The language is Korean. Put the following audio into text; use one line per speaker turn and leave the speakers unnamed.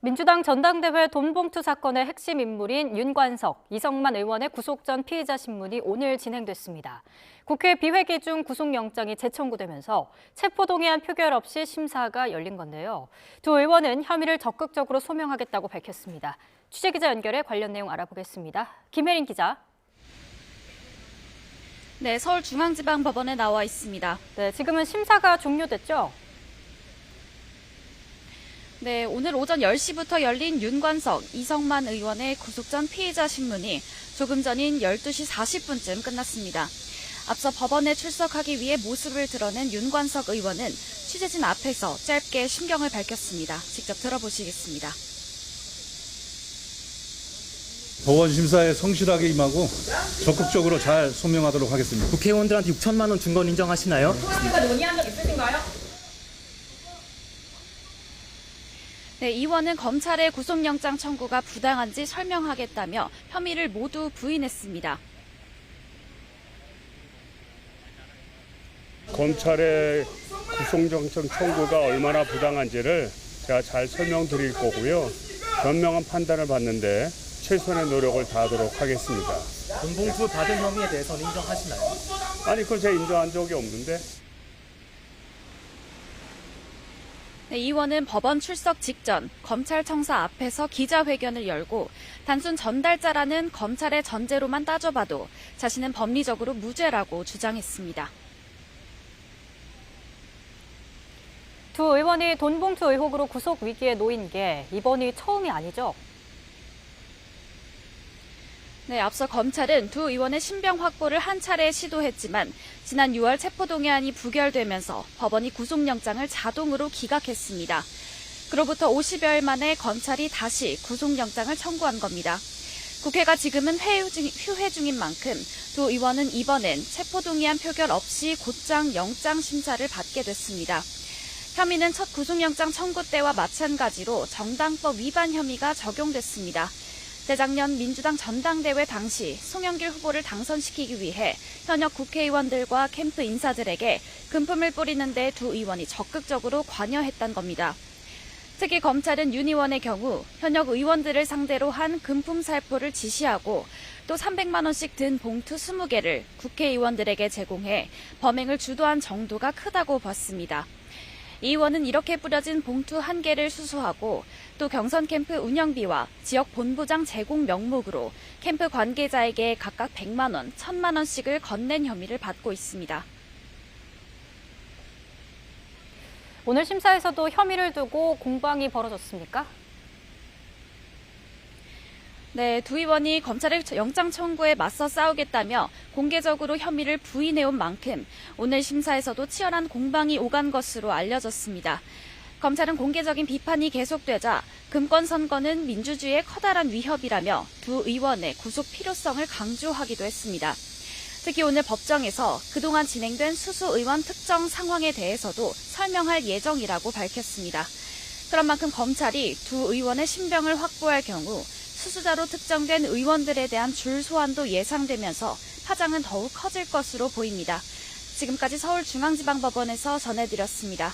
민주당 전당대회 돈봉투 사건의 핵심 인물인 윤관석, 이성만 의원의 구속 전 피의자 신문이 오늘 진행됐습니다. 국회 비회기 중 구속영장이 재청구되면서 체포동의안 표결 없이 심사가 열린 건데요. 두 의원은 혐의를 적극적으로 소명하겠다고 밝혔습니다. 취재기자 연결해 관련 내용 알아보겠습니다. 김혜린 기자.
네, 서울중앙지방법원에 나와 있습니다.
네, 지금은 심사가 종료됐죠?
네, 오늘 오전 10시부터 열린 윤관석, 이성만 의원의 구속 전 피의자 신문이 조금 전인 12시 40분쯤 끝났습니다. 앞서 법원에 출석하기 위해 모습을 드러낸 윤관석 의원은 취재진 앞에서 짧게 심경을 밝혔습니다. 직접 들어보시겠습니다.
법원 심사에 성실하게 임하고 적극적으로 잘 소명하도록 하겠습니다.
국회의원들한테 6천만 원 준 건 인정하시나요?
혹시가 논의한 적 있으신가요?
네, 이 의원은 검찰의 구속영장 청구가 부당한지 설명하겠다며 혐의를 모두 부인했습니다.
검찰의 구속영장 청구가 얼마나 부당한지를 제가 잘 설명드릴 거고요. 현명한 판단을 받는데 최선의 노력을 다하도록 하겠습니다.
돈봉투 받은 혐의에 대해서는 인정하시나요?
아니, 그걸 제가 인정한 적이 없는데.
네, 이 의원은 법원 출석 직전 검찰청사 앞에서 기자회견을 열고 단순 전달자라는 검찰의 전제로만 따져봐도 자신은 법리적으로 무죄라고 주장했습니다.
두 의원이 돈봉투 의혹으로 구속 위기에 놓인 게 이번이 처음이 아니죠?
네, 앞서 검찰은 두 의원의 신병 확보를 한 차례 시도했지만 지난 6월 체포동의안이 부결되면서 법원이 구속영장을 자동으로 기각했습니다. 그로부터 50여일 만에 검찰이 다시 구속영장을 청구한 겁니다. 국회가 지금은 휴회 중인 만큼 두 의원은 이번엔 체포동의안 표결 없이 곧장 영장 심사를 받게 됐습니다. 혐의는 첫 구속영장 청구 때와 마찬가지로 정당법 위반 혐의가 적용됐습니다. 재작년 민주당 전당대회 당시 송영길 후보를 당선시키기 위해 현역 국회의원들과 캠프 인사들에게 금품을 뿌리는 데 두 의원이 적극적으로 관여했던 겁니다. 특히 검찰은 윤 의원의 경우 현역 의원들을 상대로 한 금품 살포를 지시하고 또 300만 원씩 든 봉투 20개를 국회의원들에게 제공해 범행을 주도한 정도가 크다고 봤습니다. 이 의원은 이렇게 뿌려진 봉투 1개를 수수하고 또 경선 캠프 운영비와 지역 본부장 제공 명목으로 캠프 관계자에게 각각 100만 원, 1000만 원씩을 건넨 혐의를 받고 있습니다.
오늘 심사에서도 혐의를 두고 공방이 벌어졌습니까?
네, 두 의원이 검찰의 영장 청구에 맞서 싸우겠다며 공개적으로 혐의를 부인해온 만큼 오늘 심사에서도 치열한 공방이 오간 것으로 알려졌습니다. 검찰은 공개적인 비판이 계속되자 금권 선거는 민주주의의 커다란 위협이라며 두 의원의 구속 필요성을 강조하기도 했습니다. 특히 오늘 법정에서 그동안 진행된 수수 의원 특정 상황에 대해서도 설명할 예정이라고 밝혔습니다. 그런 만큼 검찰이 두 의원의 신병을 확보할 경우 수수자로 특정된 의원들에 대한 줄 소환도 예상되면서 파장은 더욱 커질 것으로 보입니다. 지금까지 서울중앙지방법원에서 전해드렸습니다.